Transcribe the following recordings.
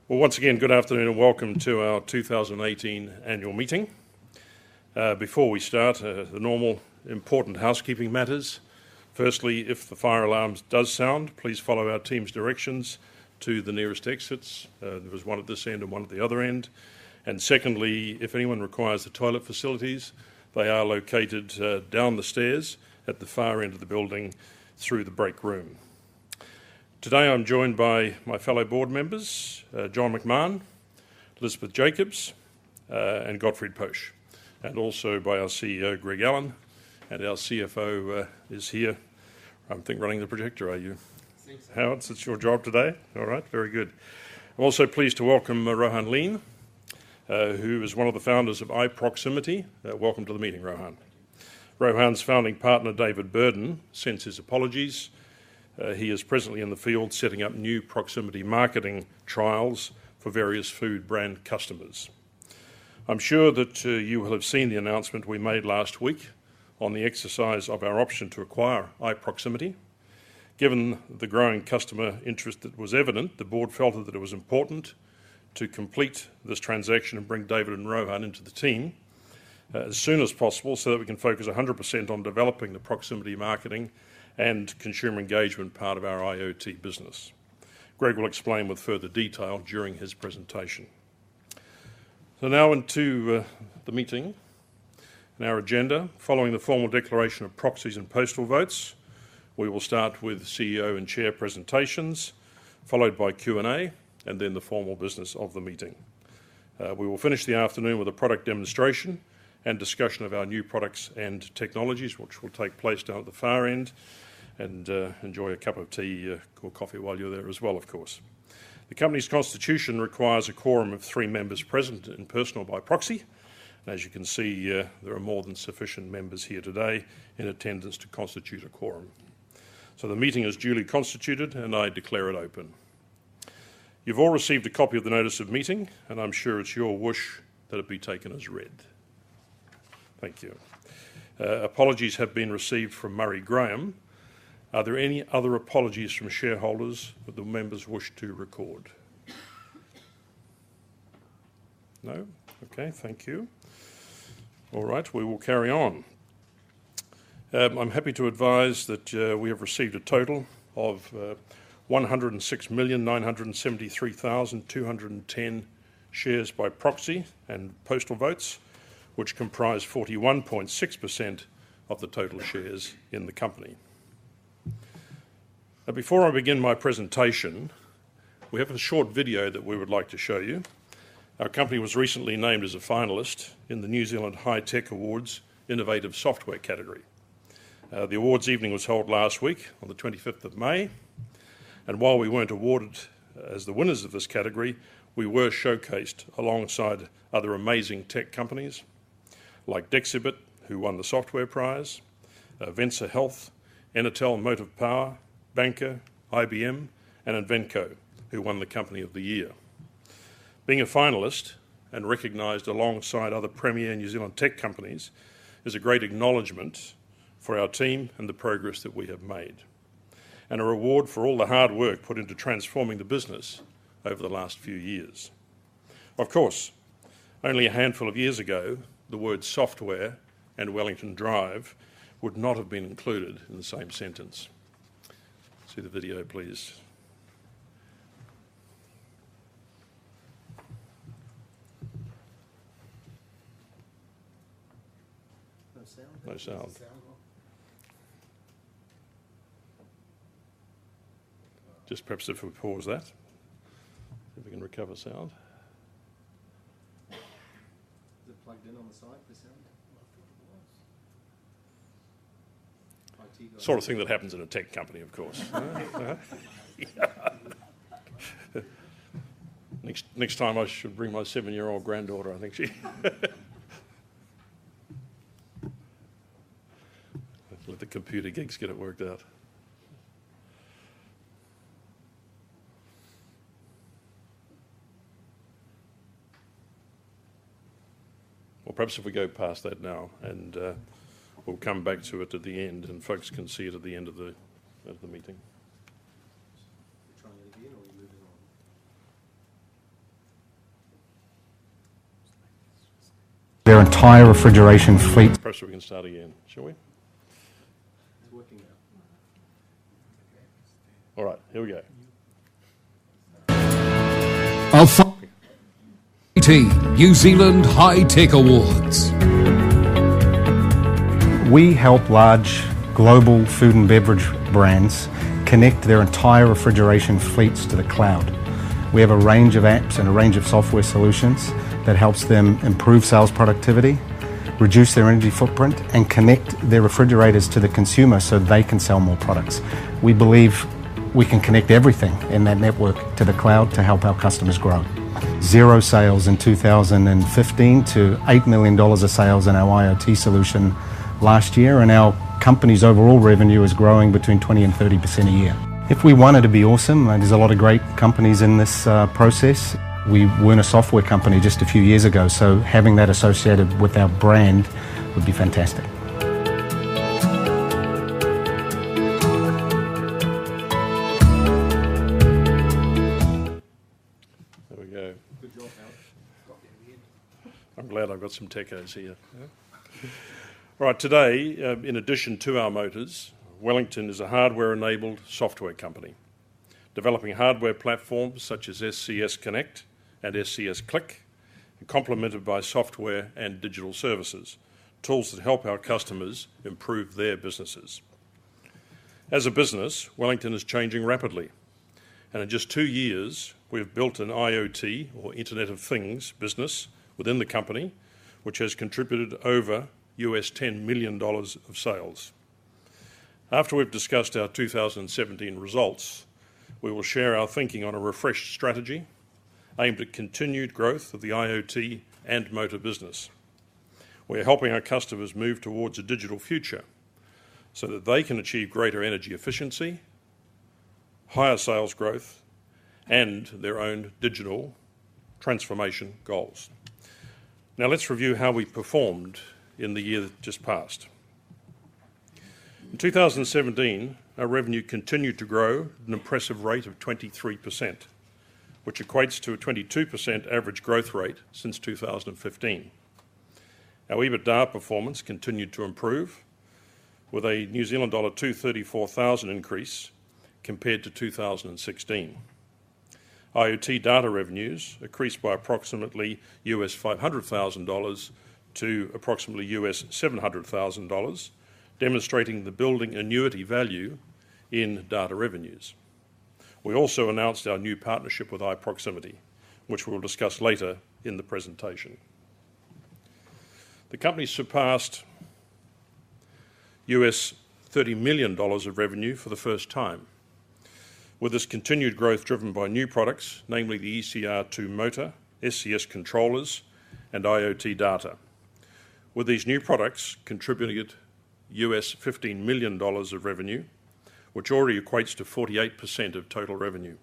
Well, once again, good afternoon and welcome to our 2018 annual meeting. Before we start, the normal important housekeeping matters. Firstly, if the fire alarm does sound, please follow our team's directions to the nearest exits. There was one at this end and one at the other end. And secondly, if anyone requires the toilet facilities, they are located down the stairs at the far end of the building through the break room. Today I'm joined by my fellow board members, John McMahon, Elizabeth Jacobs and Gottfried Posch, and also by our CEO Greg Allen, and our CFO is here, I think running the projector, are you? Howard, it's your job today? All right, very good. I'm also pleased to welcome Rohan Lean, who is one of the founders of iProximity. Welcome to the meeting, Rohan. Rohan's founding partner, David Burden, sends his apologies. He is presently in the field setting up new proximity marketing trials for various food brand customers. I'm sure that you will have seen the announcement we made last week on the exercise of our option to acquire iProximity. Given the growing customer interest that was evident, the board felt that it was important to complete this transaction and bring David and Rohan into the team as soon as possible so that we can focus 100% on developing the proximity marketing and consumer engagement part of our IoT business. Greg will explain with further detail during his presentation. So now into the meeting and our agenda. Following the formal declaration of proxies and postal votes, we will start with CEO and Chair presentations, followed by Q&A, and then the formal business of the meeting. We will finish the afternoon with a product demonstration and discussion of our new products and technologies, which will take place down at the far end, and enjoy a cup of tea or coffee while you're there as well, of course. The company's constitution requires a quorum of 3 members present in person or by proxy. And as you can see, there are more than sufficient members here today in attendance to constitute a quorum. So the meeting is duly constituted and I declare it open. You've all received a copy of the notice of meeting, and I'm sure it's your wish that it be taken as read. Thank you. Apologies have been received from Murray Graham. Are there any other apologies from shareholders that the members wish to record? No? Okay, thank you. All right, we will carry on. I'm happy to advise that we have received a total of 106,973,210 shares by proxy and postal votes, which comprise 41.6% of the total shares in the company. Now, before I begin my presentation, we have a short video that we would like to show you. Our company was recently named as a finalist in the New Zealand High Tech Awards Innovative Software category. The awards evening was held last week on the 25th of May, and while we weren't awarded as the winners of this category, we were showcased alongside other amazing tech companies like Dexibit, who won the software prize, Vensa Health, Enatel Motive Power, Banker, IBM, and Invenco, who won the Company of the Year. Being a finalist and recognised alongside other premier New Zealand tech companies is a great acknowledgement for our team and the progress that we have made, and a reward for all the hard work put into transforming the business over the last few years. Of course, only a handful of years ago, the words software and Wellington Drive would not have been included in the same sentence. See the video, please. No sound? No sound. Just perhaps if we pause that, if we can recover sound. Is it plugged in on the side, the sound? Sort of thing that happens in a tech company, of course. Next time I should bring my 7-year-old granddaughter, I think she... Let the computer geeks get it worked out. Well, perhaps if we go past that now, and we'll come back to it at the end, and folks can see it at the end of the meeting. Trying it again, or are you moving their entire refrigeration fleet. Perhaps we can start again, shall we? It's working now. All right, here we go. Of 18 New Zealand High Tech Awards. We help large global food and beverage brands connect their entire refrigeration fleets to the cloud. We have a range of apps and a range of software solutions that helps them improve sales productivity, reduce their energy footprint, and connect their refrigerators to the consumer so they can sell more products. We believe we can connect everything in that network to the cloud to help our customers grow. Zero sales in 2015 to $8 million of sales in our IoT solution last year, and our company's overall revenue is growing between 20 and 30% a year. If we wanted to be awesome, there's a lot of great companies in this process. We weren't a software company just a few years ago, so having that associated with our brand would be fantastic. There we go. Good job, Howard. I'm glad I've got some techos here. All right, today, in addition to our motors, Wellington is a hardware-enabled software company, developing hardware platforms such as SCS Connect and SCS Click, and complemented by software and digital services, tools that help our customers improve their businesses. As a business, Wellington is changing rapidly, and in just 2 years, we've built an IoT, or Internet of Things, business within the company, which has contributed over $10 million of sales. After we've discussed our 2017 results, we will share our thinking on a refreshed strategy aimed at continued growth of the IoT and motor business. We are helping our customers move towards a digital future so that they can achieve greater energy efficiency, higher sales growth, and their own digital transformation goals. Now let's review how we performed in the year that just passed. In 2017, our revenue continued to grow at an impressive rate of 23%, which equates to a 22% average growth rate since 2015. Our EBITDA performance continued to improve, with a New Zealand dollar 234,000 increase compared to 2016. IoT data revenues increased by approximately $500,000 to approximately $700,000, demonstrating the building annuity value in data revenues. We also announced our new partnership with iProximity, which we'll discuss later in the presentation. The company surpassed $30 million of revenue for the first time, with this continued growth driven by new products, namely the ECR2 motor, SCS controllers, and IoT data. With these new products contributed $15 million of revenue, which already equates to 48% of total revenue.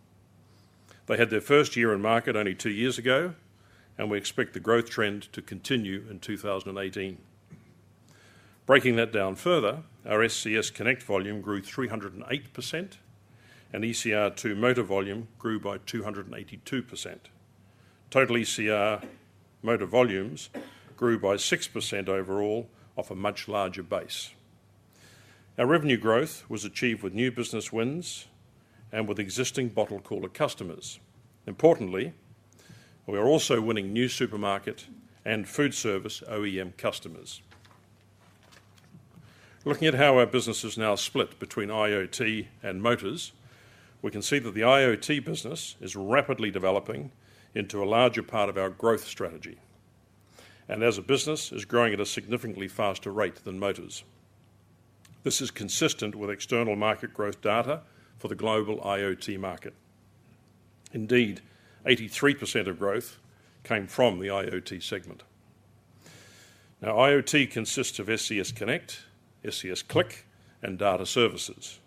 They had their first year in market only 2 years ago, and we expect the growth trend to continue in 2018. Breaking that down further, our SCS Connect volume grew 308%, and ECR2 motor volume grew by 282%. Total ECR motor volumes grew by 6% overall, off a much larger base. Our revenue growth was achieved with new business wins and with existing bottle cooler customers. Importantly, we are also winning new supermarket and food service OEM customers. Looking at how our business is now split between IoT and motors, we can see that the IoT business is rapidly developing into a larger part of our growth strategy, and as a business is growing at a significantly faster rate than motors. This is consistent with external market growth data for the global IoT market. Indeed, 83% of growth came from the IoT segment. Now, IoT consists of SCS Connect, SCS Click, and data services,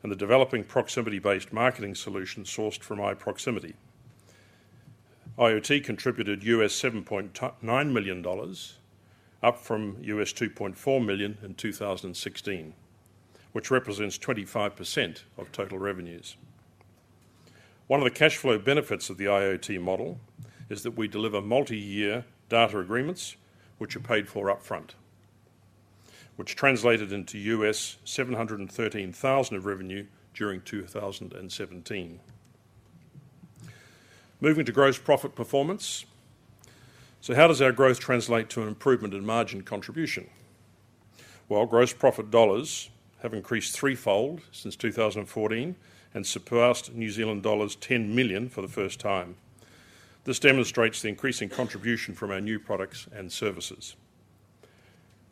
and the developing proximity-based marketing solution sourced from iProximity. IoT contributed $7.9 million, up from $2.4 million in 2016, which represents 25% of total revenues. One of the cash flow benefits of the IoT model is that we deliver multi-year data agreements which are paid for upfront, which translated into US $713,000 of revenue during 2017. Moving to gross profit performance. So how does our growth translate to an improvement in margin contribution? Well, gross profit dollars have increased threefold since 2014 and surpassed New Zealand dollars 10 million for the first time. This demonstrates the increasing contribution from our new products and services.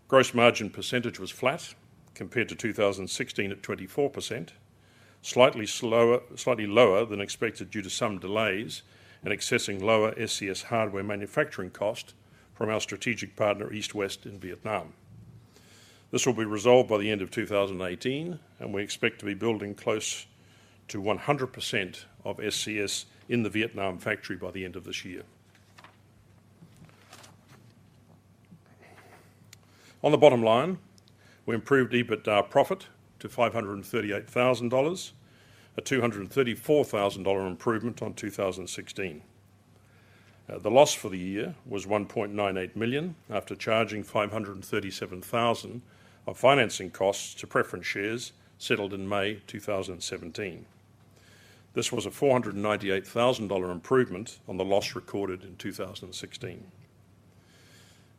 Gross margin percentage was flat compared to 2016 at 24%, slightly lower than expected due to some delays and accessing lower SCS hardware manufacturing cost from our strategic partner East West in Vietnam. This will be resolved by the end of 2018, and we expect to be building close to 100% of SCS in the Vietnam factory by the end of this year. On the bottom line, we improved EBITDA profit to $538,000, a $234,000 improvement on 2016. The loss for the year was $1.98 million after charging $537,000 of financing costs to preference shares settled in May 2017. This was a $498,000 improvement on the loss recorded in 2016.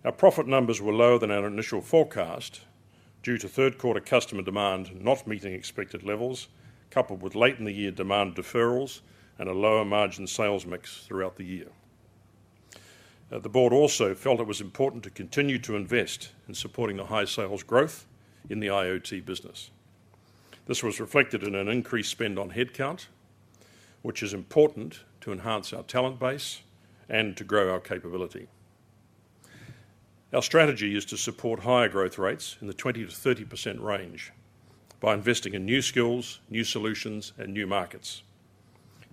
Our profit numbers were lower than our initial forecast due to third quarter customer demand not meeting expected levels, coupled with late in the year demand deferrals and a lower margin sales mix throughout the year. The board also felt it was important to continue to invest in supporting the high sales growth in the IoT business. This was reflected in an increased spend on headcount, which is important to enhance our talent base and to grow our capability. Our strategy is to support higher growth rates in the 20 to 30% range by investing in new skills, new solutions, and new markets.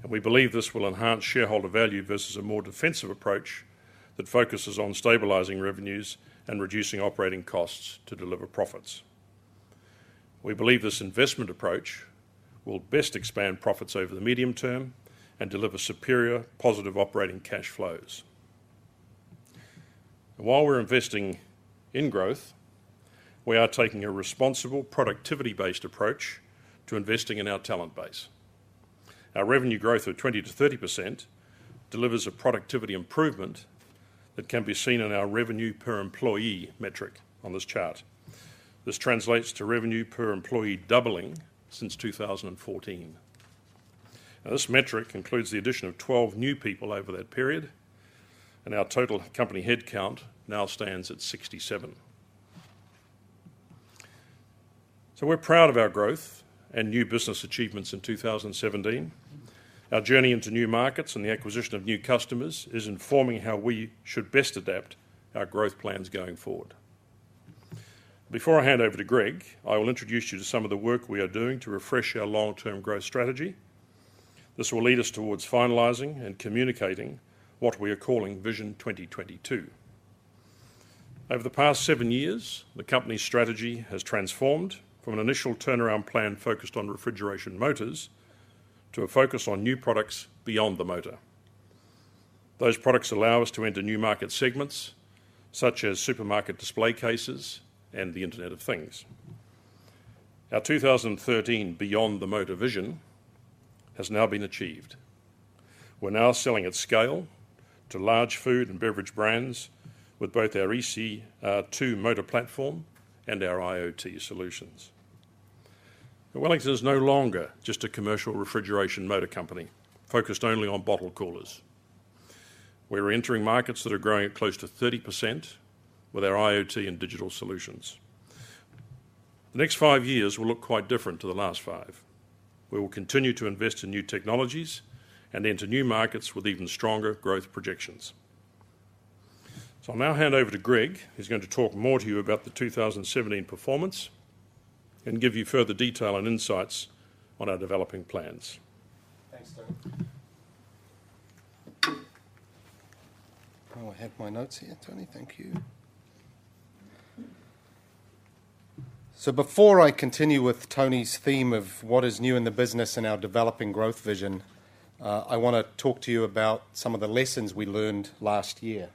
And we believe this will enhance shareholder value versus a more defensive approach that focuses on stabilising revenues and reducing operating costs to deliver profits. We believe this investment approach will best expand profits over the medium term and deliver superior positive operating cash flows. And while we're investing in growth, we are taking a responsible productivity-based approach to investing in our talent base. Our revenue growth of 20 to 30% delivers a productivity improvement that can be seen in our revenue per employee metric on this chart. This translates to revenue per employee doubling since 2014. Now, this metric includes the addition of 12 new people over that period, and our total company headcount now stands at 67. So we're proud of our growth and new business achievements in 2017. Our journey into new markets and the acquisition of new customers is informing how we should best adapt our growth plans going forward. Before I hand over to Greg, I will introduce you to some of the work we are doing to refresh our long-term growth strategy. This will lead us towards finalising and communicating what we are calling Vision 2022. Over the past 7 years, the company's strategy has transformed from an initial turnaround plan focused on refrigeration motors to a focus on new products beyond the motor. Those products allow us to enter new market segments, such as supermarket display cases and the Internet of Things. Our 2013 Beyond the Motor vision has now been achieved. We're now selling at scale to large food and beverage brands with both our EC2 motor platform and our IoT solutions. Wellington is no longer just a commercial refrigeration motor company focused only on bottle coolers. We're entering markets that are growing at close to 30% with our IoT and digital solutions. The next 5 years will look quite different to the last 5. We will continue to invest in new technologies and enter new markets with even stronger growth projections. So I'll now hand over to Greg, who's going to talk more to you about the 2017 performance and give you further detail and insights on our developing plans. Thanks, Tony. Oh, I have my notes here, Tony. Thank you. So before I continue with Tony's theme of what is new in the business and our developing growth vision, I want to talk to you about some of the lessons we learned last year.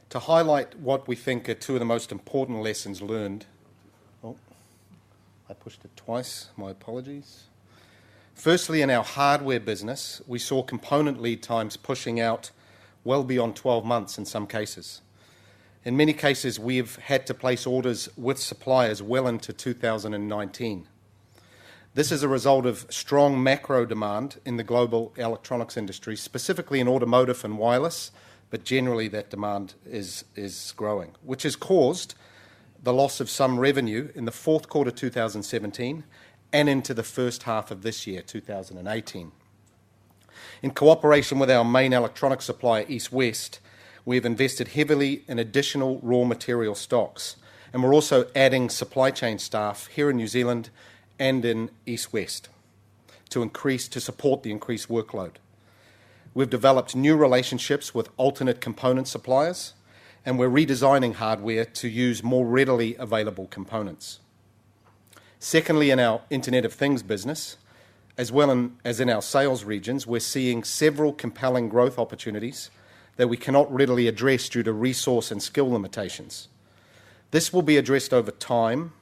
to highlight what we think are two of the most important lessons learned. Oh, I pushed it twice, my apologies. Firstly, in our hardware business, we saw component lead times pushing out well beyond 12 months in some cases. In many cases, we've had to place orders with suppliers well into 2019. This is a result of strong macro demand in the global electronics industry, specifically in automotive and wireless, but generally that demand is growing, which has caused the loss of some revenue in the fourth quarter 2017 and into the first half of this year, 2018. In cooperation with our main electronics supplier, East West, we have invested heavily in additional raw material stocks, and we're also adding supply chain staff here in New Zealand and in East West to support the increased workload. We've developed new relationships with alternate component suppliers, and we're redesigning hardware to use more readily available components. Secondly, in our Internet of Things business, as well as in our sales regions, we're seeing several compelling growth opportunities that we cannot readily address due to resource and skill limitations. This will be addressed over time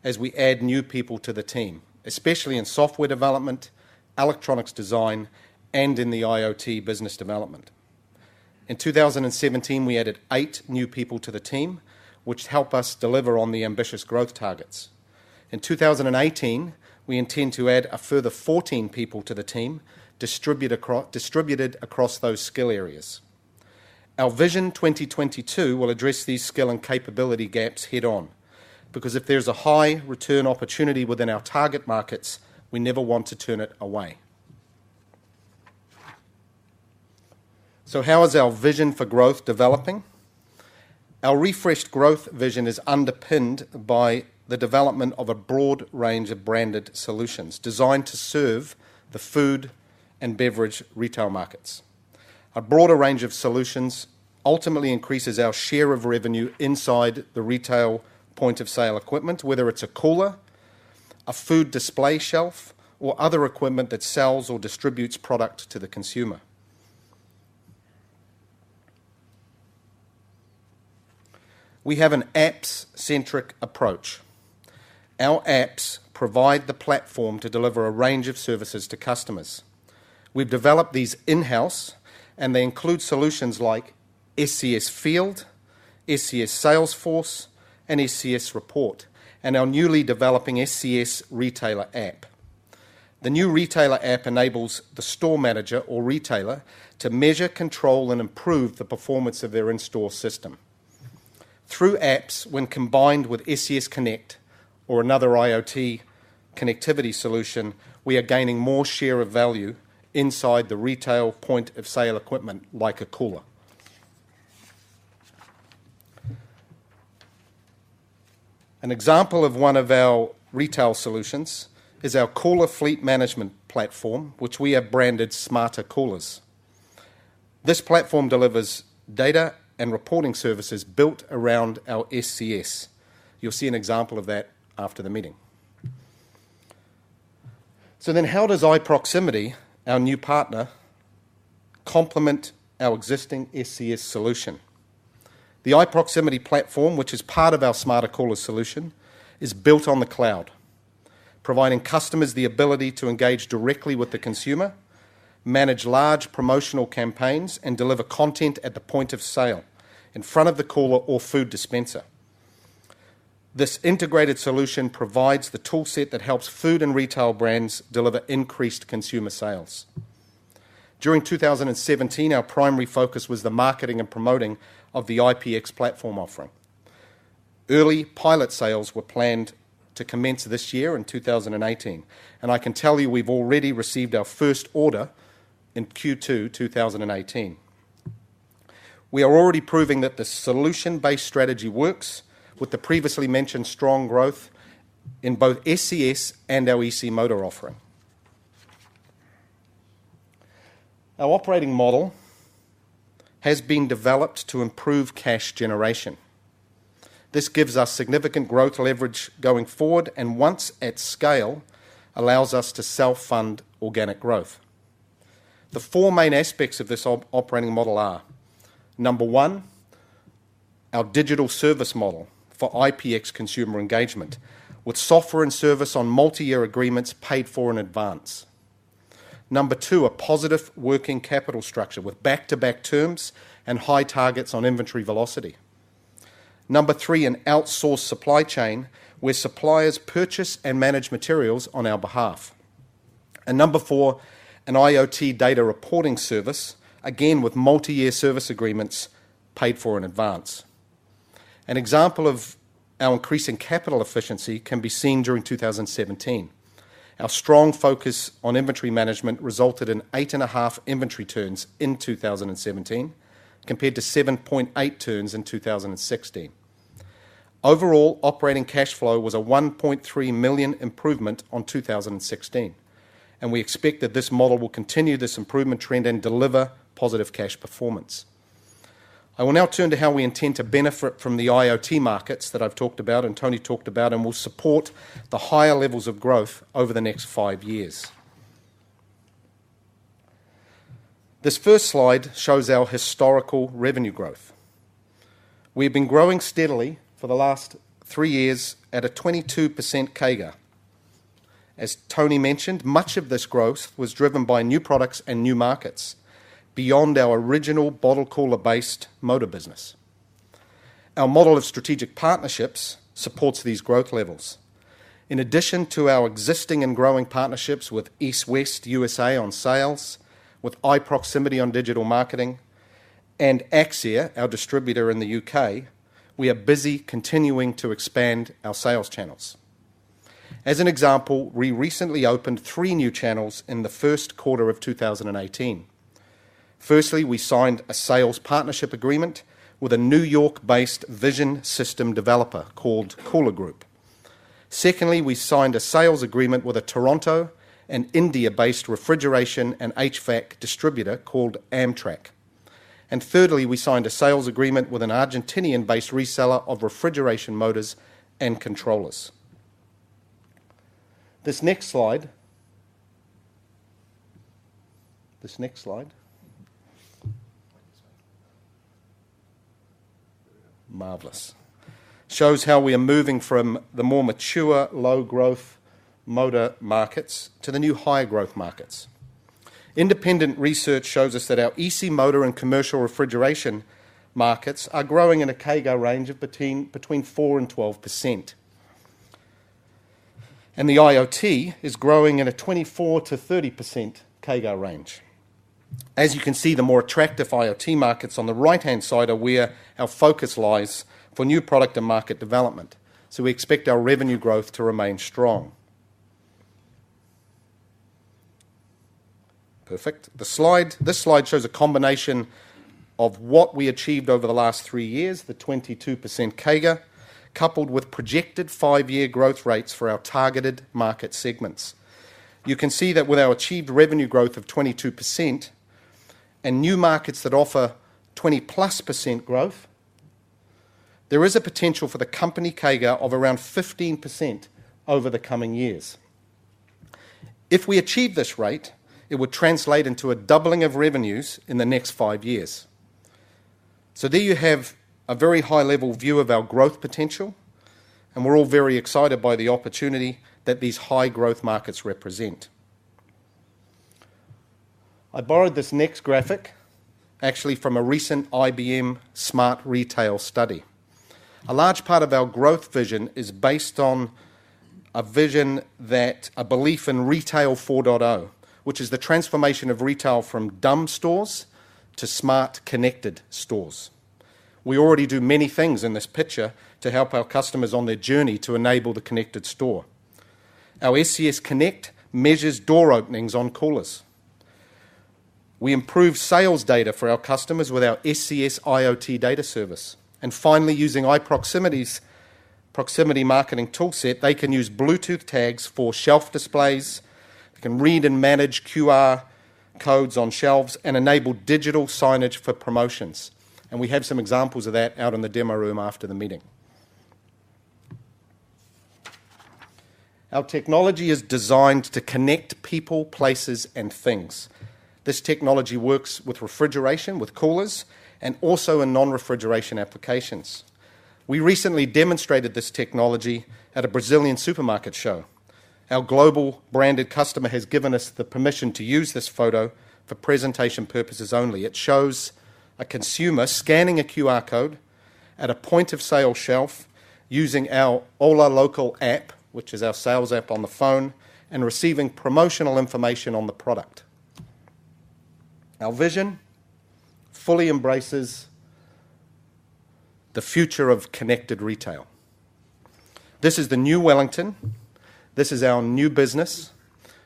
as we add new people to the team, especially in software development, electronics design, and in the IoT business development. In 2017, we added 8 new people to the team, which help us deliver on the ambitious growth targets. In 2018, we intend to add a further 14 people to the team, distributed across those skill areas. Our Vision 2022 will address these skill and capability gaps head-on, because if there's a high return opportunity within our target markets, we never want to turn it away. So how is our vision for growth developing? Our refreshed growth vision is underpinned by the development of a broad range of branded solutions designed to serve the food and beverage retail markets. A broader range of solutions ultimately increases our share of revenue inside the retail point of sale equipment, whether it's a cooler, a food display shelf, or other equipment that sells or distributes product to the consumer. We have an apps-centric approach. Our apps provide the platform to deliver a range of services to customers. We've developed these in-house, and they include solutions like SCS Field, SCS Salesforce, and SCS Report, and our newly developing SCS Retailer app. The new Retailer app enables the store manager or retailer to measure, control, and improve the performance of their in-store system. Through apps, when combined with SCS Connect or another IoT connectivity solution, we are gaining more share of value inside the retail point of sale equipment like a cooler. An example of one of our retail solutions is our cooler fleet management platform, which we have branded Smarter Coolers. This platform delivers data and reporting services built around our SCS. You'll see an example of that after the meeting. So then how does iProximity, our new partner, complement our existing SCS solution? The iProximity platform, which is part of our Smarter Coolers solution, is built on the cloud, providing customers the ability to engage directly with the consumer, manage large promotional campaigns, and deliver content at the point of sale, in front of the cooler or food dispenser. This integrated solution provides the toolset that helps food and retail brands deliver increased consumer sales. During 2017, our primary focus was the marketing and promoting of the IPX platform offering. Early pilot sales were planned to commence this year in 2018, and I can tell you we've already received our first order in Q2 2018. We are already proving that the solution-based strategy works with the previously mentioned strong growth in both SCS and our EC motor offering. Our operating model has been developed to improve cash generation. This gives us significant growth leverage going forward, and once at scale, allows us to self-fund organic growth. The four main aspects of this operating model are: number one, our digital service model for IPX consumer engagement, with software and service on multi-year agreements paid for in advance. Number 2, a positive working capital structure with back-to-back terms and high targets on inventory velocity. Number 3, an outsourced supply chain where suppliers purchase and manage materials on our behalf. And number 4, an IoT data reporting service, again with multi-year service agreements paid for in advance. An example of our increasing capital efficiency can be seen during 2017. Our strong focus on inventory management resulted in 8.5 inventory turns in 2017, compared to 7.8 turns in 2016. Overall, operating cash flow was a $1.3 million improvement on 2016, and we expect that this model will continue this improvement trend and deliver positive cash performance. I will now turn to how we intend to benefit from the IoT markets that I've talked about and Tony talked about, and will support the higher levels of growth over the next 5 years. This first slide shows our historical revenue growth. We've been growing steadily for the last 3 years at a 22% CAGR. As Tony mentioned, much of this growth was driven by new products and new markets, beyond our original bottle cooler-based motor business. Our model of strategic partnerships supports these growth levels. In addition to our existing and growing partnerships with East West USA on sales, with iProximity on digital marketing, and Axia, our distributor in the UK, we are busy continuing to expand our sales channels. As an example, we recently opened 3 new channels in the first quarter of 2018. Firstly, we signed a sales partnership agreement with a New York-based vision system developer called Cooler Group. Secondly, we signed a sales agreement with a Toronto and India-based refrigeration and HVAC distributor called Amtrak. And thirdly, we signed a sales agreement with an Argentinian-based reseller of refrigeration motors and controllers. This next slide. Marvellous. Shows how we are moving from the more mature, low-growth motor markets to the new higher growth markets. Independent research shows us that our EC motor and commercial refrigeration markets are growing in a CAGR range of between 4 and 12%. And the IoT is growing in a 24 to 30% CAGR range. As you can see, the more attractive IoT markets on the right-hand side are where our focus lies for new product and market development. So we expect our revenue growth to remain strong. Perfect. This slide shows a combination of what we achieved over the last 3 years, the 22% CAGR, coupled with projected 5-year growth rates for our targeted market segments. You can see that with our achieved revenue growth of 22% and new markets that offer 20+% growth, there is a potential for the company CAGR of around 15% over the coming years. If we achieve this rate, it would translate into a doubling of revenues in the next 5 years. So there you have a very high-level view of our growth potential, and we're all very excited by the opportunity that these high-growth markets represent. I borrowed this next graphic actually from a recent IBM Smart Retail study. A large part of our growth vision is based on a belief in Retail 4.0, which is the transformation of retail from dumb stores to smart, connected stores. We already do many things in this picture to help our customers on their journey to enable the connected store. Our SCS Connect measures door openings on coolers. We improve sales data for our customers with our SCS IoT data service. And finally, using iProximity's proximity marketing toolset, they can use Bluetooth tags for shelf displays, they can read and manage QR codes on shelves, and enable digital signage for promotions. And we have some examples of that out in the demo room after the meeting. Our technology is designed to connect people, places, and things. This technology works with refrigeration, with coolers, and also in non-refrigeration applications. We recently demonstrated this technology at a Brazilian supermarket show. Our global branded customer has given us the permission to use this photo for presentation purposes only. It shows a consumer scanning a QR code at a point-of-sale shelf using our Ola Local app, which is our sales app on the phone, and receiving promotional information on the product. Our vision fully embraces the future of connected retail. This is the new Wellington, this is our new business,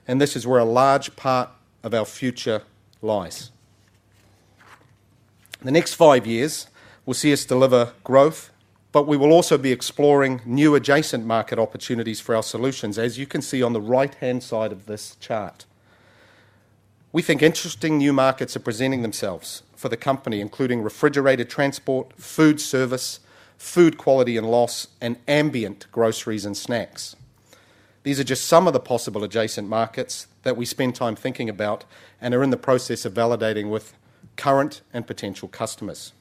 and this is where a large part of our future lies. The next 5 years will see us deliver growth, but we will also be exploring new adjacent market opportunities for our solutions, as you can see on the right-hand side of this chart. We think interesting new markets are presenting themselves for the company, including refrigerated transport, food service, food quality and loss, and ambient groceries and snacks. These are just some of the possible adjacent markets that we spend time thinking about and are in the process of validating with current and potential customers.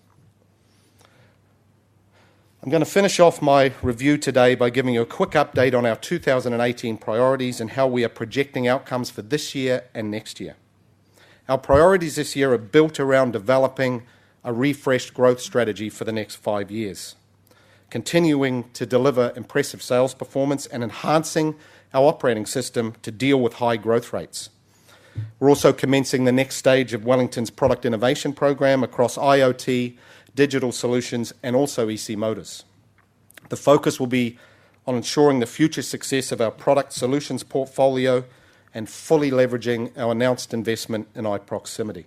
I'm going to finish off my review today by giving you a quick update on our 2018 priorities and how we are projecting outcomes for this year and next year. Our priorities this year are built around developing a refreshed growth strategy for the next 5 years, continuing to deliver impressive sales performance and enhancing our operating system to deal with high growth rates. We're also commencing the next stage of Wellington's product innovation program across IoT, digital solutions, and also EC Motors. The focus will be on ensuring the future success of our product solutions portfolio and fully leveraging our announced investment in iProximity.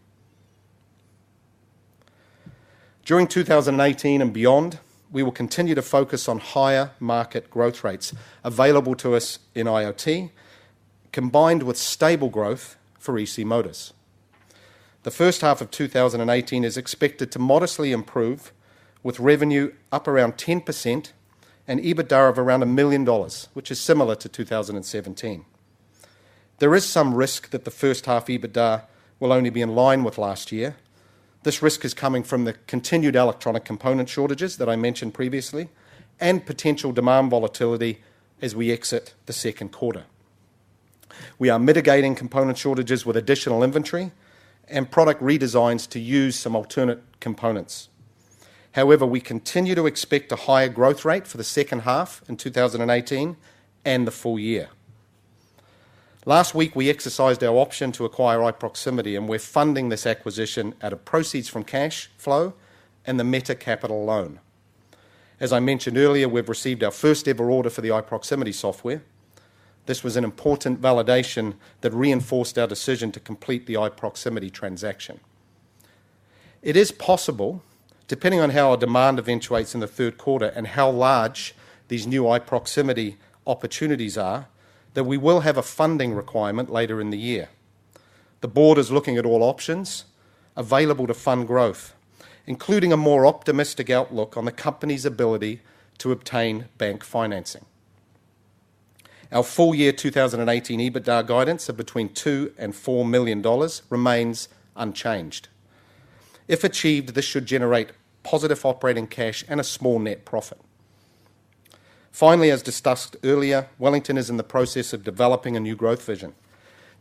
During 2018 and beyond, we will continue to focus on higher market growth rates available to us in IoT, combined with stable growth for EC Motors. The first half of 2018 is expected to modestly improve, with revenue up around 10% and EBITDA of around $1 million, which is similar to 2017. There is some risk that the first half EBITDA will only be in line with last year. This risk is coming from the continued electronic component shortages that I mentioned previously and potential demand volatility as we exit the second quarter. We are mitigating component shortages with additional inventory and product redesigns to use some alternate components. However, we continue to expect a higher growth rate for the second half in 2018 and the full year. Last week, we exercised our option to acquire iProximity, and we're funding this acquisition out of proceeds from cash flow and the Meta Capital loan. As I mentioned earlier, we've received our first ever order for the iProximity software. This was an important validation that reinforced our decision to complete the iProximity transaction. It is possible, depending on how our demand eventuates in the third quarter and how large these new iProximity opportunities are, that we will have a funding requirement later in the year. The board is looking at all options available to fund growth, including a more optimistic outlook on the company's ability to obtain bank financing. Our full year 2018 EBITDA guidance of between $2 and $4 million remains unchanged. If achieved, this should generate positive operating cash and a small net profit. Finally, as discussed earlier, Wellington is in the process of developing a new growth vision.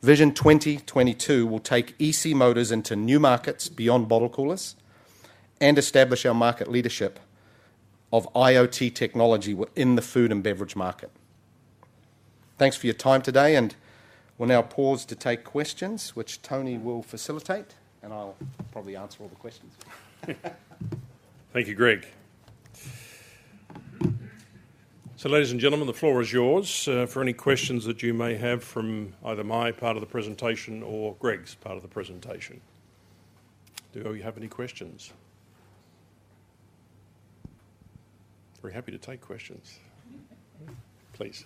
Vision 2022 will take EC Motors into new markets beyond bottle coolers and establish our market leadership of IoT technology within the food and beverage market. Thanks for your time today, and we'll now pause to take questions, which Tony will facilitate, and I'll probably answer all the questions. Thank you, Greg. So, ladies and gentlemen, the floor is yours for any questions that you may have from either my part of the presentation or Greg's part of the presentation. Do you have any questions? Very happy to take questions. Please.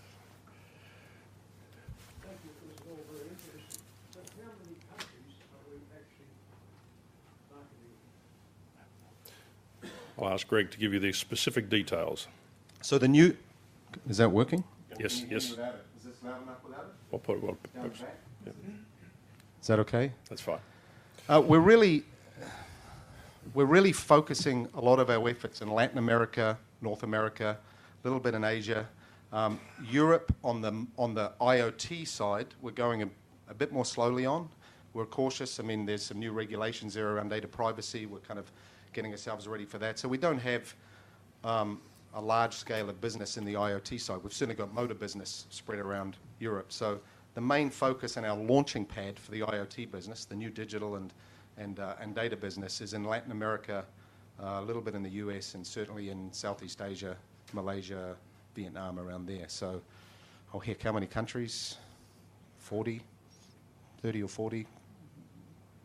Thank you. This is all very interesting. But how many countries are we actually marketing? I'll ask Greg to give you the specific details. So the new... Is that working? Yes, yes. Is this loud enough without it? I'll put it well. Down the back? Is that okay? That's fine. We're really we're really focusing a lot of our efforts in Latin America, North America, a little bit in Asia. Europe on the IoT side, we're going a bit more slowly on. We're cautious. I mean, there's some new regulations there around data privacy. We're kind of getting ourselves ready for that. So we don't have a large scale of business in the IoT side. We've certainly got motor business spread around Europe. So the main focus and our launching pad for the IoT business, the new digital and data business, is in Latin America, a little bit in the US, and certainly in Southeast Asia, Malaysia, Vietnam, around there. So, oh heck, how many countries? 30 or 40,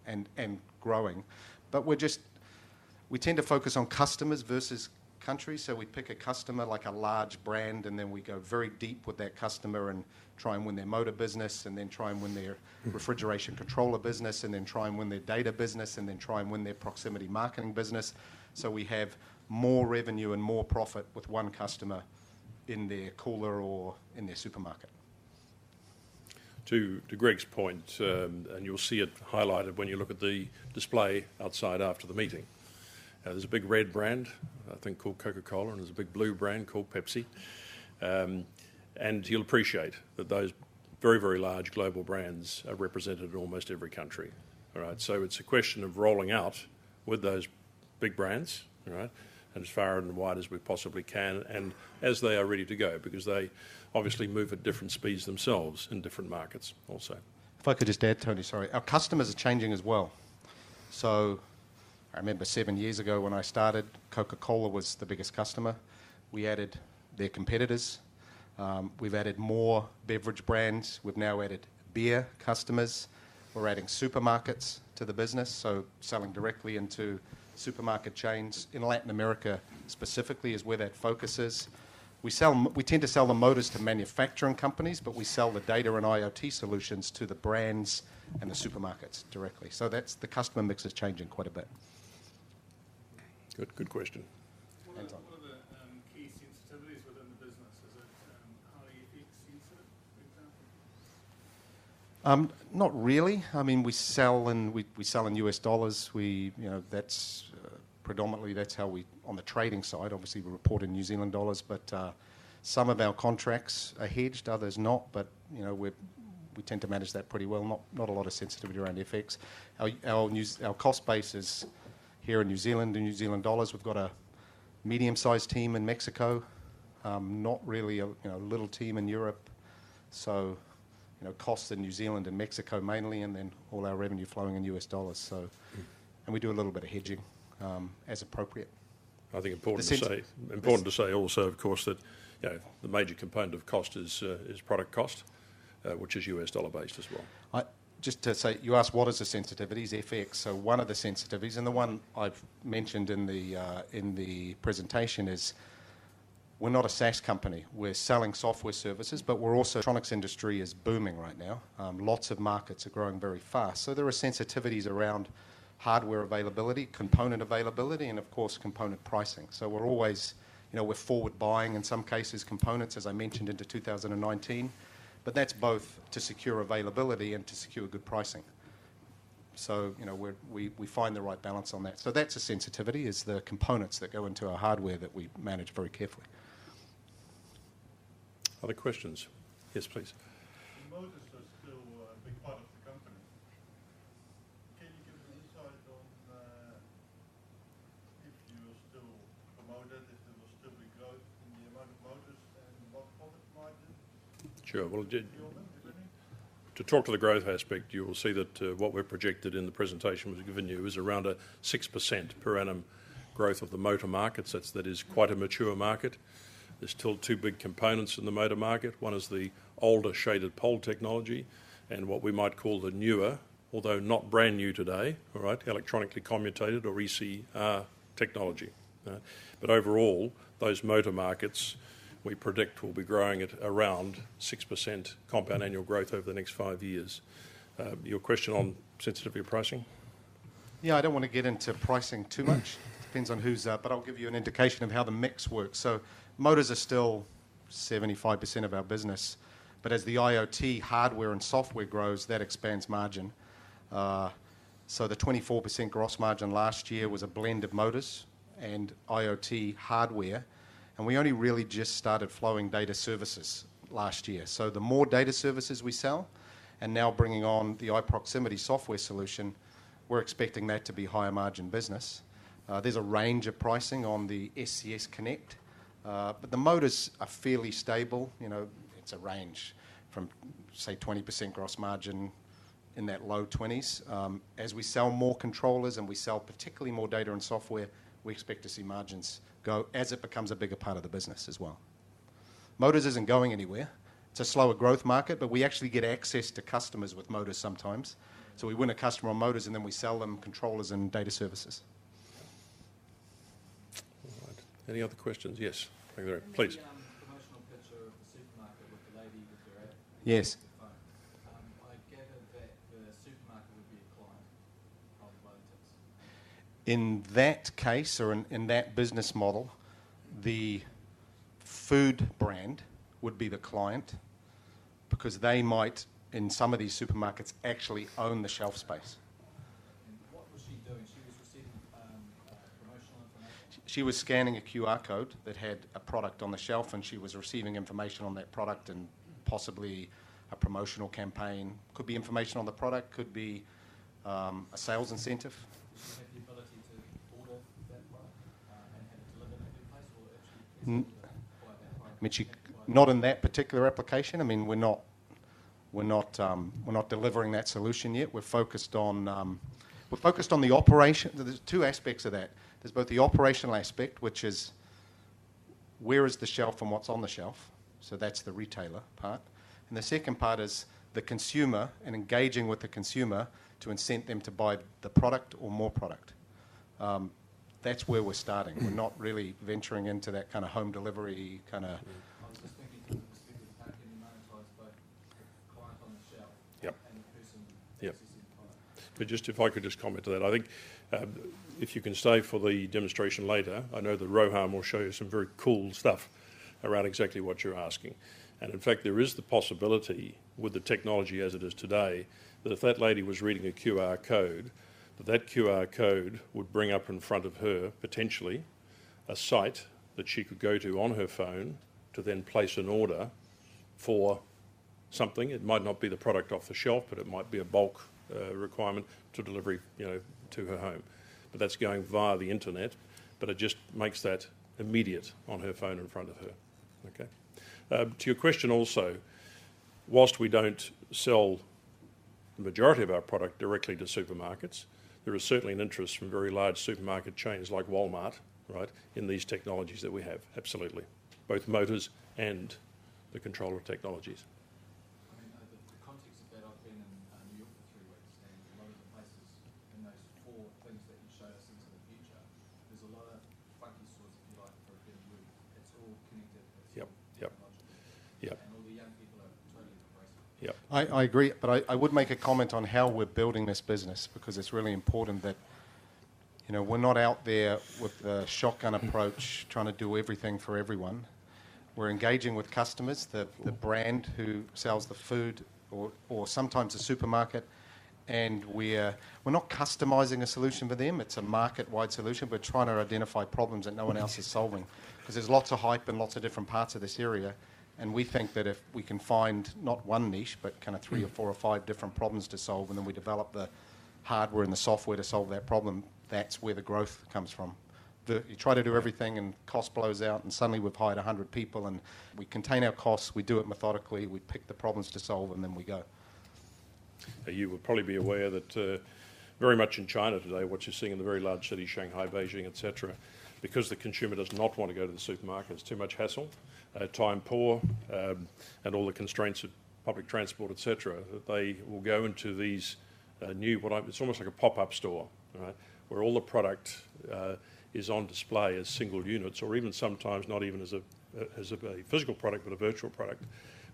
and growing. But we tend to focus on customers versus countries. So we pick a customer like a large brand, and then we go very deep with that customer and try and win their motor business, and then try and win their refrigeration controller business, and then try and win their data business, and then try and win their proximity marketing business. So we have more revenue and more profit with one customer in their cooler or in their supermarket. To Greg's point, and you'll see it highlighted when you look at the display outside after the meeting. There's a big red brand, I think, called Coca-Cola, and there's a big blue brand called Pepsi. And you'll appreciate that those very, very large global brands are represented in almost every country. All right, so it's a question of rolling out with those big brands, all right, and as far and wide as we possibly can, and as they are ready to go, because they obviously move at different speeds themselves in different markets also. If I could just add, Tony, sorry. Our customers are changing as well. So I remember 7 years ago when I started, Coca-Cola was the biggest customer. We added their competitors. We've added more beverage brands. We've now added beer customers. We're adding supermarkets to the business, so selling directly into supermarket chains. In Latin America specifically is where that focus is. We tend to sell the motors to manufacturing companies, but we sell the data and IoT solutions to the brands and the supermarkets directly. So the customer mix is changing quite a bit. Good question. What are the key sensitivities within the business? Is it highly FX sensitive, for example? Not really. I mean, we sell in US dollars. That's predominantly how we, on the trading side, obviously we report in New Zealand dollars, but some of our contracts are hedged, others not. But we tend to manage that pretty well. Not a lot of sensitivity around FX. Our cost base is here in New Zealand in New Zealand dollars. We've got a medium-sized team in Mexico, not really a little team in Europe. So costs in New Zealand and Mexico mainly, and then all our revenue flowing in US dollars. So, and we do a little bit of hedging as appropriate. I think important to say also, of course, that the major component of cost is product cost, which is US dollar based as well. Just to say, you asked what is the sensitivities, FX. So one of the sensitivities, and the one I've mentioned in the presentation, is we're not a SaaS company. We're selling software services, but we're also, the electronics industry is booming right now. Lots of markets are growing very fast. So there are sensitivities around hardware availability, component availability, and of course component pricing. So we're always, we're forward buying in some cases components, as I mentioned, into 2019. But that's both to secure availability and to secure good pricing. So, we find the right balance on that. So that's a sensitivity, is the components that go into our hardware that we manage very carefully. Other questions? Yes, please. The motors are still a big part of the company. Can you give us an insight on if you're still promoted, if there will still be growth in the amount of motors, and what profit margin? Sure. Well, to talk to the growth aspect, you will see that what we're projected in the presentation we've given you is around a 6% per annum growth of the motor markets. That is quite a mature market. There's still two big components in the motor market. One is the older shaded pole technology, and what we might call the newer, although not brand new today, all right, electronically commutated or ECR technology. But overall, those motor markets we predict will be growing at around 6% compound annual growth over the next 5 years. Your question on sensitivity of pricing? Yeah, I don't want to get into pricing too much. Depends on who's but I'll give you an indication of how the mix works. So motors are still 75% of our business, but as the IoT hardware and software grows, that expands margin. So the 24% gross margin last year was a blend of motors and IoT hardware, and we only really just started flowing data services last year. So the more data services we sell, and now bringing on the iProximity software solution, we're expecting that to be higher margin business. There's a range of pricing on the SCS Connect, but the motors are fairly stable. You know, it's a range from, say, 20% gross margin in that low 20s. As we sell more controllers and we sell particularly more data and software, we expect to see margins go as it becomes a bigger part of the business as well. Motors isn't going anywhere. It's a slower growth market, but we actually get access to customers with motors sometimes. So we win a customer on motors and then we sell them controllers and data services. All right. Any other questions? Yes. Thank you very much. Please. The promotional picture of the supermarket with the lady with her ad. Yes. The phone. I gather that the supermarket would be a client of Wellington's. In that case, or in that business model, the food brand would be the client, because they might, in some of these supermarkets, actually own the shelf space. And what was she doing? She was receiving promotional information? She was scanning a QR code that had a product on the shelf, and she was receiving information on that product and possibly a promotional campaign. Could be information on the product, could be a sales incentive. Did she have the ability to order that product and have it delivered at her place, or actually buy that product? I mean, not in that particular application. I mean, we're not delivering that solution yet. We're focused on the operation. There's two aspects of that. There's both the operational aspect, which is where is the shelf and what's on the shelf. So that's the retailer part. And the second part is the consumer and engaging with the consumer to incent them to buy the product or more product. That's where we're starting. We're not really venturing into that kind of home delivery kind of. I was just thinking from the perspective of how can you monetize both the client on the shelf Yep. and the person Yep. accessing the product. But just if I could just comment to that, I think if you can stay for the demonstration later, I know that Rohan will show you some very cool stuff around exactly what you're asking. And in fact, there is the possibility with the technology as it is today that if that lady was reading a QR code, that QR code would bring up in front of her, potentially, a site that she could go to on her phone to then place an order for something. It might not be the product off the shelf, but it might be a bulk requirement to delivery, to her home. But that's going via the internet, but it just makes that immediate on her phone in front of her. Okay. To your question also, whilst we don't sell the majority of our product directly to supermarkets, there is certainly an interest from very large supermarket chains like Walmart, right, in these technologies that we have, absolutely, both motors and the controller technologies. I mean, the context of that, I've been in New York for 3 weeks, and a lot of the places in those 4 things that you showed us into the future, there's a lot of funky stores, if you like, for a better word. It's all connected, it's Yep, all yep. technological. Yep. And all the young people are totally embracing it. Yep. I agree, but I would make a comment on how we're building this business, because it's really important that, we're not out there with the shotgun approach trying to do everything for everyone. We're engaging with customers, the brand who sells the food or sometimes the supermarket, and we're not customizing a solution for them. It's a market-wide solution. We're trying to identify problems that no one else is solving, because there's lots of hype in lots of different parts of this area. And we think that if we can find not one niche, but kind of 3 or 4 or 5 different problems to solve, and then we develop the hardware and the software to solve that problem, that's where the growth comes from. You try to do everything and cost blows out, and suddenly we've hired 100 people, and we contain our costs, we do it methodically, we pick the problems to solve, and then we go. You will probably be aware that very much in China today, what you're seeing in the very large cities, Shanghai, Beijing, etc., because the consumer does not want to go to the supermarket, it's too much hassle, time poor, and all the constraints of public transport, etc., that they will go into these it's almost like a pop-up store, right, where all the product is on display as single units, or even sometimes not even as a physical product, but a virtual product,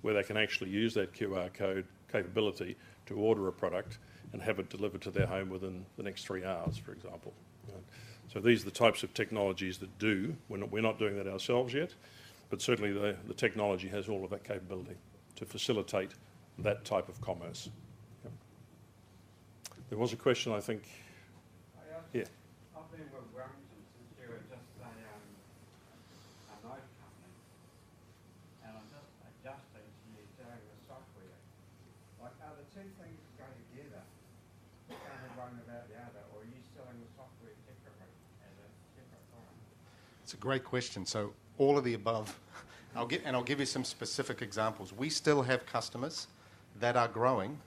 where they can actually use that QR code capability to order a product and have it delivered to their home within the next 3 hours, for example. Right? So these are the types of technologies that do. We're not doing that ourselves yet, but certainly the technology has all of that capability to facilitate that type of commerce. Yep. There was a question, I think. Yeah. I've been with Wellington since you were just a motor company, and I'm just adjusting to you doing the software. Like, are the two things go together? You can't have one without the other, or are you selling the software separately as a separate product? It's a great question. So all of the above. I'll give you some specific examples. We still have customers that are growing.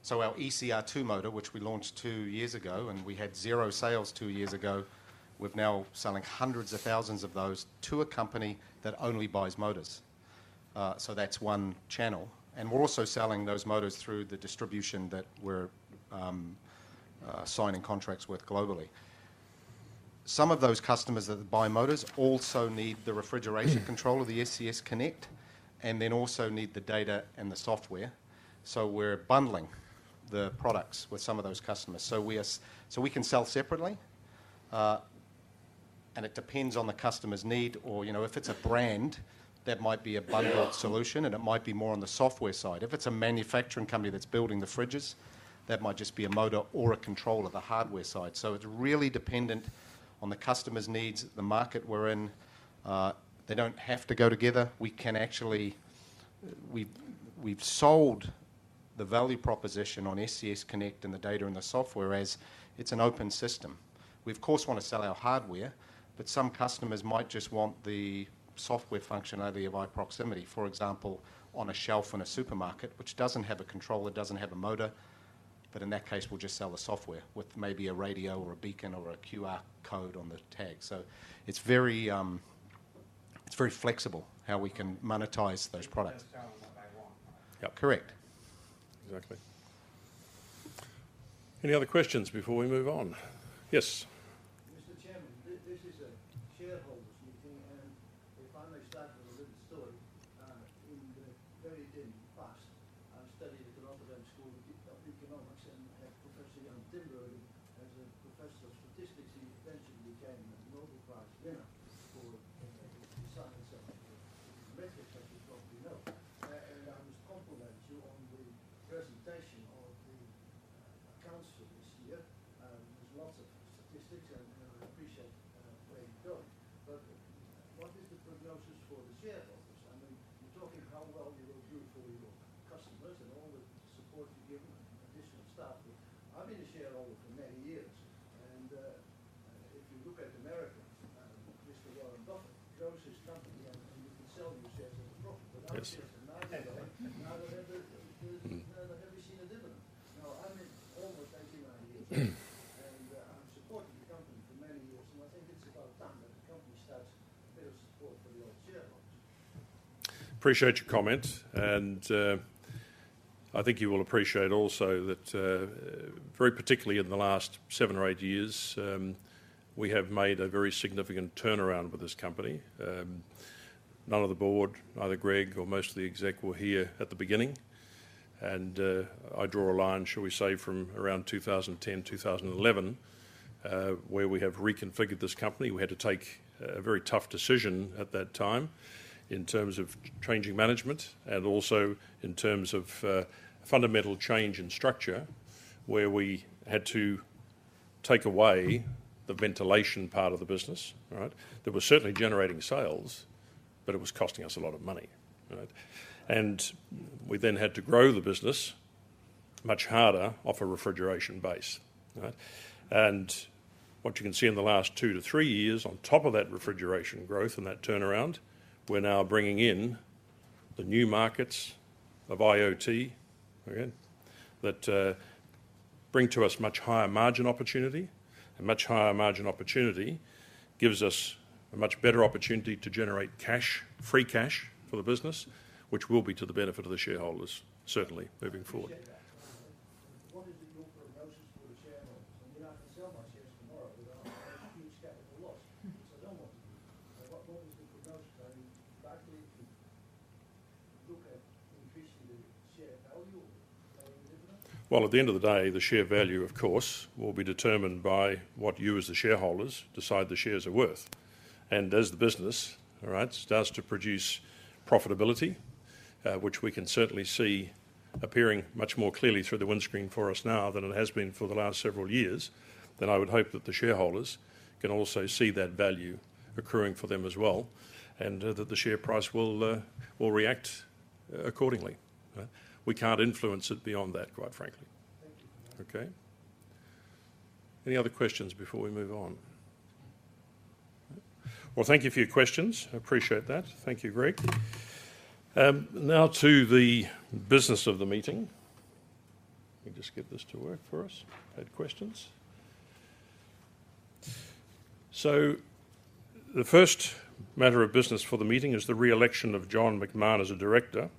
So our ECR2 motor, which we launched 2 years ago, and we had 0 sales 2 years ago, we're now selling hundreds of thousands of those to a company that only buys motors. So that's one channel. And we're also selling those motors through the distribution that we're signing contracts with globally. Some of those customers that buy motors also need the refrigeration control of the SCS Connect, and then also need the data and the software. So we're bundling the products with some of those customers. So we can sell separately, and it depends on the customer's need, or if it's a brand, that might be a bundled solution, and it might be more on the software side. If it's a manufacturing company that's building the fridges, that might just be a motor or a controller, the hardware side. So it's really dependent on the customer's needs, the market we're in. They don't have to go together. We can actually, we've sold the value proposition on SCS Connect and the data and the software as it's an open system. We of course want to sell our hardware, but some customers might just want the software functionality of iProximity, for example, on a shelf in a supermarket, which doesn't have a controller, doesn't have a motor, but in that case we'll just sell the software with maybe a radio or a beacon or a QR code on the tag. So it's very flexible how we can monetize those products. Just selling what they want. Yep. Correct. Exactly. Any other questions before we move on? Yes. Mr. Chairman, this is a shareholders meeting, and if I may start with a little story. In the very dim past, I studied at the Rotterdam School of Economics and had Professor Jan Timbergen as a professor of statistics. He eventually became a Nobel Prize winner for the science of metrics, as you probably know. And I must compliment you on the presentation of the accounts for this year. There's lots of statistics, and I appreciate where you're going. But what is the prognosis for the shareholders? I mean, you're talking how well you will do for your customers and all the support you give them and additional staff. But I've been a shareholder for many years, and if you look at America, Mr. Warren Buffett grows his company, and you can sell your shares at a profit. But our Yes. shares are neither have we seen a dividend. Now, I'm in almost 89 years old, and I've supported the company for many years, and I think it's about time that the company starts a bit of support for the old shareholders. Appreciate your comment, and I think you will appreciate also that very particularly in the last 7 or 8 years, we have made a very significant turnaround with this company. None of the board, neither Greg or most of the exec, were here at the beginning, and I draw a line, shall we say, from around 2010, 2011, where we have reconfigured this company. We had to take a very tough decision at that time in terms of changing management, and also in terms of fundamental change in structure, where we had to take away the ventilation part of the business, right? That was certainly generating sales, but it was costing us a lot of money, right? And we then had to grow the business much harder off a refrigeration base, right? And what you can see in the last 2 to 3 years, on top of that refrigeration growth and that turnaround, we're now bringing in the new markets of IoT, okay, that bring to us much higher margin opportunity, and much higher margin opportunity gives us a much better opportunity to generate cash, free cash for the business, which will be to the benefit of the shareholders, certainly, moving forward. What is your prognosis for the shareholders? I mean, I can sell my shares tomorrow without a huge capital loss, which I don't want to do. What is the prognosis? Are you likely to look at increasing the share value or paying a dividend? Well, at the end of the day, the share value, of course, will be determined by what you as the shareholders decide the shares are worth. And as the business, all right, starts to produce profitability, which we can certainly see appearing much more clearly through the windscreen for us now than it has been for the last several years, then I would hope that the shareholders can also see that value accruing for them as well, and that the share price will react accordingly. We can't influence it beyond that, quite frankly. Okay. Any other questions before we move on? Well, thank you for your questions. I appreciate that. Thank you, Greg. Now to the business of the meeting. Let me just get this to work for us. Had questions? So the first matter of business for the meeting is the re-election of John McMahon as a director